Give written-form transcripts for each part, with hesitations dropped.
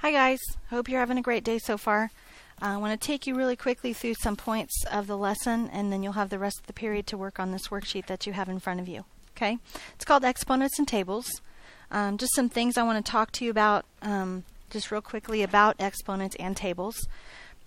Hi guys, hope you're having a great day so far. I want to take you really quickly through some points of the lesson, and then you'll have the rest of the period to work on this worksheet that you have in front of you. Okay? It's called Exponents and Tables. Just some things I want to talk to you about just real quickly about exponents and tables.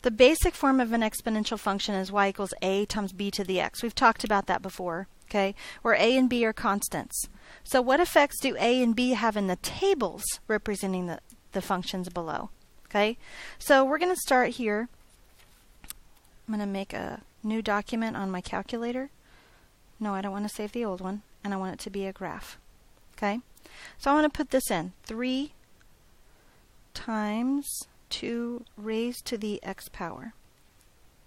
The basic form of an exponential function is y equals a times b to the x. We've talked about that before, okay? Where a and b are constants. So what effects do a and b have in the tables representing the functions below? Okay, so we're going to start here. I'm going to make a new document on my calculator. No, I don't want to save the old one, and I want it to be a graph. Okay, so I want to put this in 3 times 2 raised to the x power.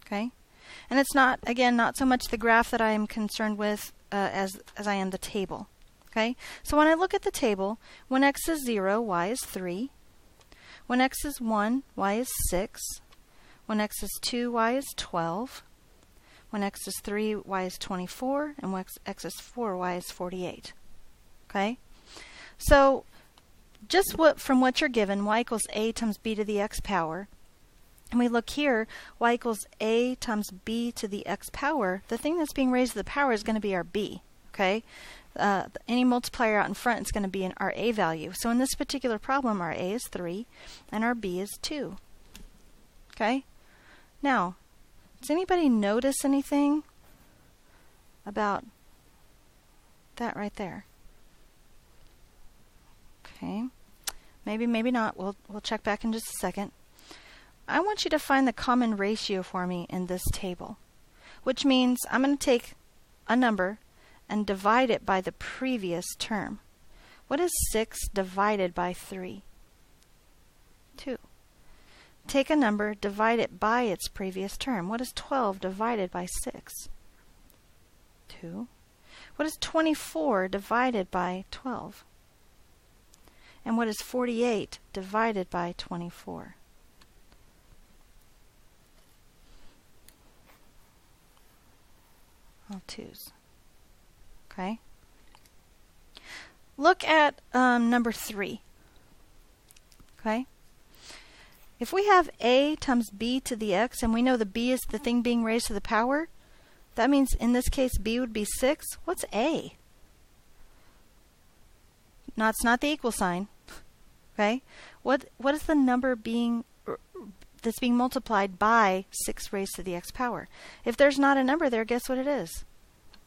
Okay, and it's not, again, not so much the graph that I am concerned with as I am the table. Okay, so when I look at the table, when x is 0, y is 3. When x is 1, y is 6. When x is 2, y is 12. When x is 3, y is 24. And when x is 4, y is 48. Okay? So, just from what you're given, y equals a times b to the x power. And we look here, y equals a times b to the x power. The thing that's being raised to the power is going to be our b. Okay? Any multiplier out in front is going to be our a value. So in this particular problem, our a is 3 and our b is 2. Okay? Now, does anybody notice anything about that right there? Okay. Maybe, maybe not. We'll check back in just a second. I want you to find the common ratio for me in this table, which means I'm going to take a number and divide it by the previous term. What is 6 divided by 3? 2. Take a number, divide it by its previous term. What is 12 divided by 6? 2. What is 24 divided by 12? And what is 48 divided by 24? All 2's. Okay. Look at number 3. Okay. If we have a times b to the x, and we know the b is the thing being raised to the power, that means in this case b would be 6. What's a? No, it's not the equal sign. Okay. What is the number that's being multiplied by 6 raised to the x power? If there's not a number there, guess what it is?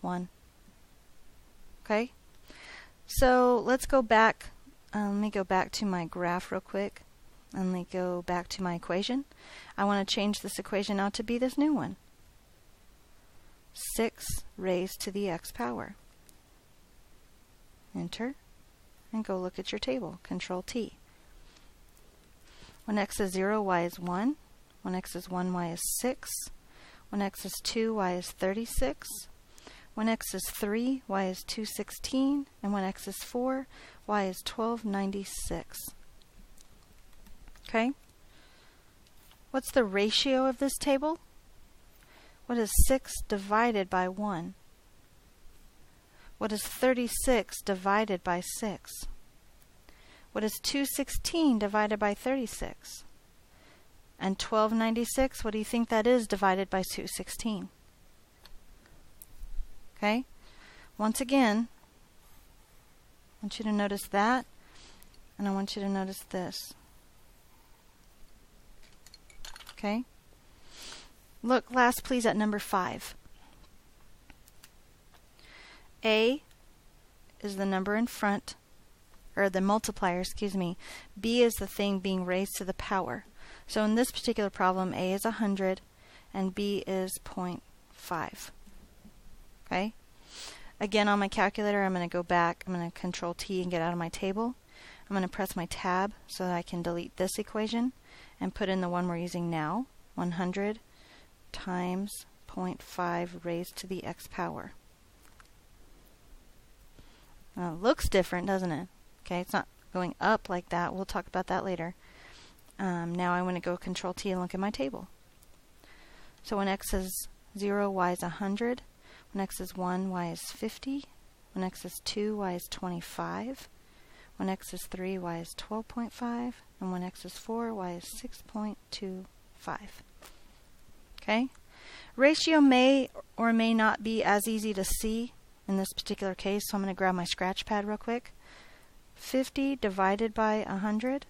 1. Okay, so let's go back. Let me go back to my graph real quick. Let me go back to my equation. I want to change this equation now to be this new one. 6 raised to the x power. Enter, and go look at your table. Control T. When x is 0, y is 1. When x is 1, y is 6. When x is 2, y is 36. When x is 3, y is 216, and when x is 4, y is 1296. Okay? What's the ratio of this table? What is 6 divided by 1? What is 36 divided by 6? What is 216 divided by 36? And 1296, what do you think that is divided by 216? Okay? Once again, I want you to notice that, and I want you to notice this. Okay? Look last, please, at number 5. A is the number in front, or the multiplier, excuse me. B is the thing being raised to the power. So in this particular problem, A is 100, and B is 0.5. Okay. Again, on my calculator, I'm going to go back. I'm going to Control T and get out of my table. I'm going to press my tab so that I can delete this equation and put in the one we're using now. 100 times 0.5 raised to the x power. Now, it looks different, doesn't it? Okay, it's not going up like that. We'll talk about that later. Now I want to go Control T and look at my table. So when x is 0, y is 100. When x is 1, y is 50. When x is 2, y is 25. When x is 3, y is 12.5. And when x is 4, y is 6.25. Okay? Ratio may or may not be as easy to see in this particular case, so I'm going to grab my scratch pad real quick. 50 divided by 100,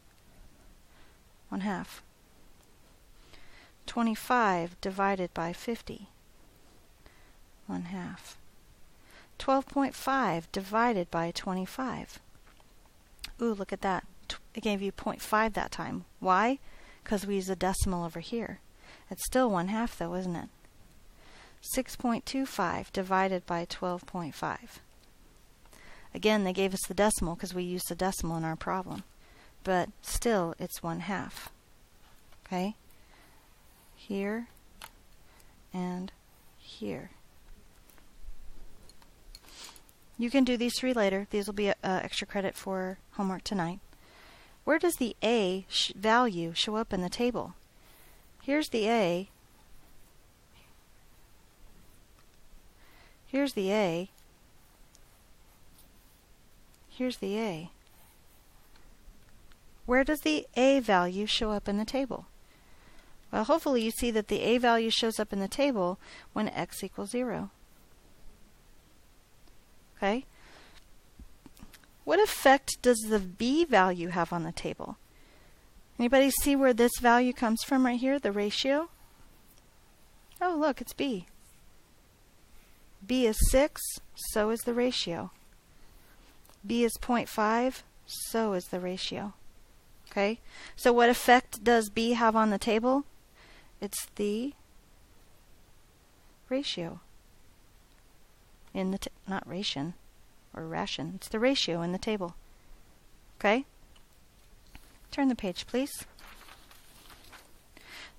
1/2. 25 divided by 50, 1/2. 12.5 divided by 25. Ooh, look at that. It gave you 0.5 that time. Why? Because we use a decimal over here. It's still 1/2 though, isn't it? 6.25 divided by 12.5. Again, they gave us the decimal because we used the decimal in our problem. But still, it's 1/2. Okay? Here and here. You can do these 3 later. These will be extra credit for homework tonight. Where does the A value show up in the table? Here's the A. Here's the A. Here's the A. Where does the A value show up in the table? Well, hopefully you see that the A value shows up in the table when x equals 0. Okay? What effect does the B value have on the table? Anybody see where this value comes from right here, the ratio? Oh, look, it's B. B is 6, so is the ratio. B is 0.5, so is the ratio. Okay? So what effect does B have on the table? It's the ratio. In the not ration or ration. It's the ratio in the table. Okay? Turn the page, please.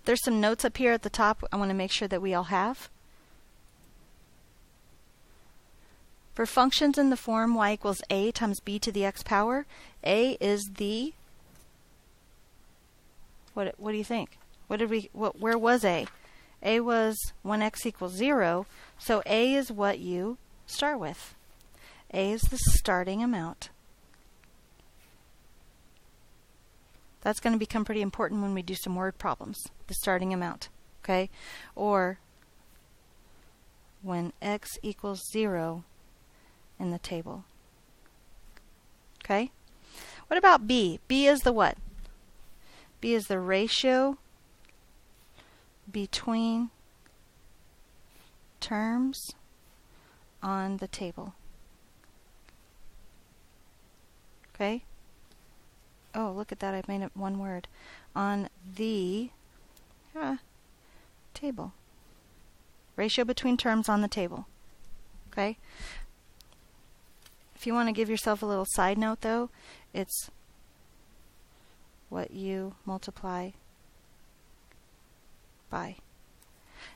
There's some notes up here at the top I want to make sure that we all have. For functions in the form y equals a times b to the x power, a is the, what do you think? Where was a? A was when x equals 0, so a is what you start with. A is the starting amount. That's going to become pretty important when we do some word problems, the starting amount, okay? Or when x equals 0 in the table. Okay? What about B? B is the what? B is the ratio between terms on the table. Okay? Oh, look at that. I made it one word. On the table. Ratio between terms on the table. Okay? If you want to give yourself a little side note, though, it's what you multiply by.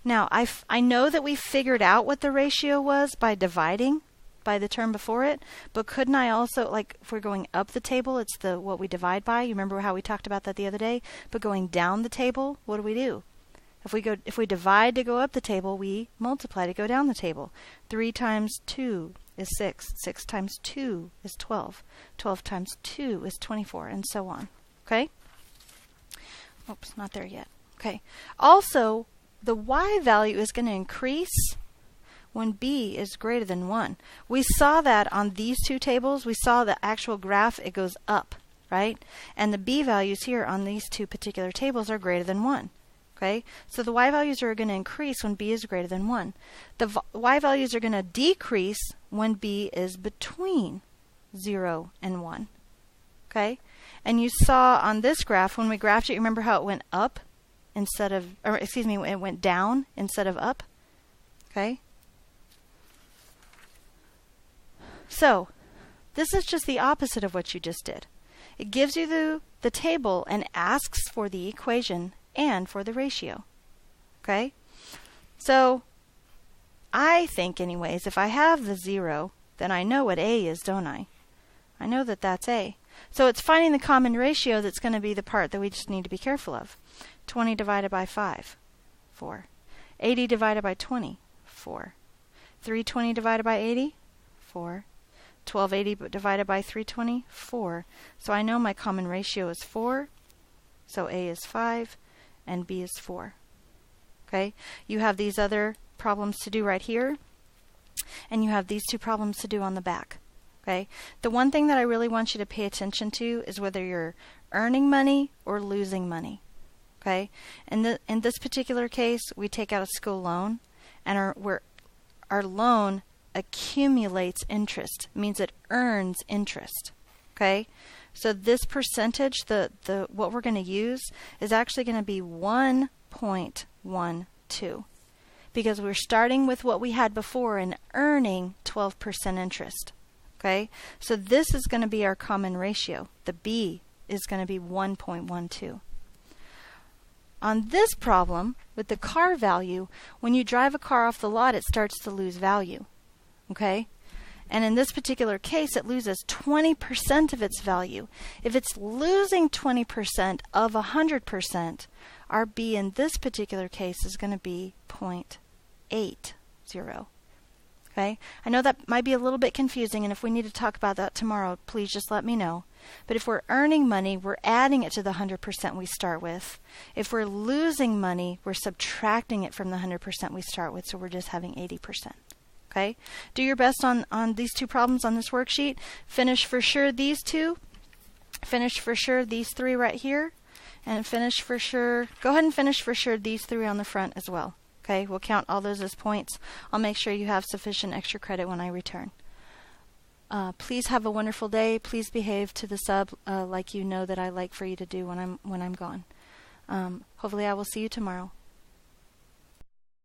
Now, I know that we figured out what the ratio was by dividing by the term before it, but couldn't I also, like, if we're going up the table, it's the what we divide by. You remember how we talked about that the other day? But going down the table, what do? If we divide to go up the table, we multiply to go down the table. 3 times 2 is 6. 6 times 2 is 12. 12 times 2 is 24, and so on. Okay? Oops, not there yet. Okay. Also, the y value is going to increase when b is greater than 1. We saw that on these 2 tables. We saw the actual graph, it goes up, right? And the b values here on these 2 particular tables are greater than 1. Okay? So the y values are going to increase when b is greater than 1. The y values are going to decrease when b is between 0 and 1. Okay? And you saw on this graph, when we graphed it, you remember how it went up instead of, or excuse me, it went down instead of up? Okay? So, this is just the opposite of what you just did. It gives you the table and asks for the equation and for the ratio. Okay? So, I think anyways, if I have the 0, then I know what A is, don't I? I know that that's A. So it's finding the common ratio that's going to be the part that we just need to be careful of. 20 divided by 5, 4. 80 divided by 20, 4. 320 divided by 80, 4. 1280 divided by 320, 4. So I know my common ratio is 4. So A is 5 and B is 4. Okay? You have these other problems to do right here, and you have these two problems to do on the back. Okay? The one thing that I really want you to pay attention to is whether you're earning money or losing money. Okay? In this particular case, we take out a school loan, and our loan accumulates interest, means it earns interest. Okay? So this percentage, what we're going to use is actually going to be 1.12, because we're starting with what we had before and earning 12% interest. Okay? So this is going to be our common ratio. The B is going to be 1.12. On this problem, with the car value, when you drive a car off the lot, it starts to lose value. Okay? And in this particular case, it loses 20% of its value. If it's losing 20% of 100%, our B in this particular case is going to be 0.80. Okay? I know that might be a little bit confusing, and if we need to talk about that tomorrow, please just let me know. But if we're earning money, we're adding it to the 100% we start with. If we're losing money, we're subtracting it from the 100% we start with, so we're just having 80%. Okay? Do your best on these two problems on this worksheet. Finish for sure these two. Finish for sure these three right here. And finish for sure, go ahead and finish for sure these three on the front as well. Okay? We'll count all those as points. I'll make sure you have sufficient extra credit when I return. Please have a wonderful day. Please behave to the sub like you know that I like for you to do when I'm gone. Hopefully I will see you tomorrow.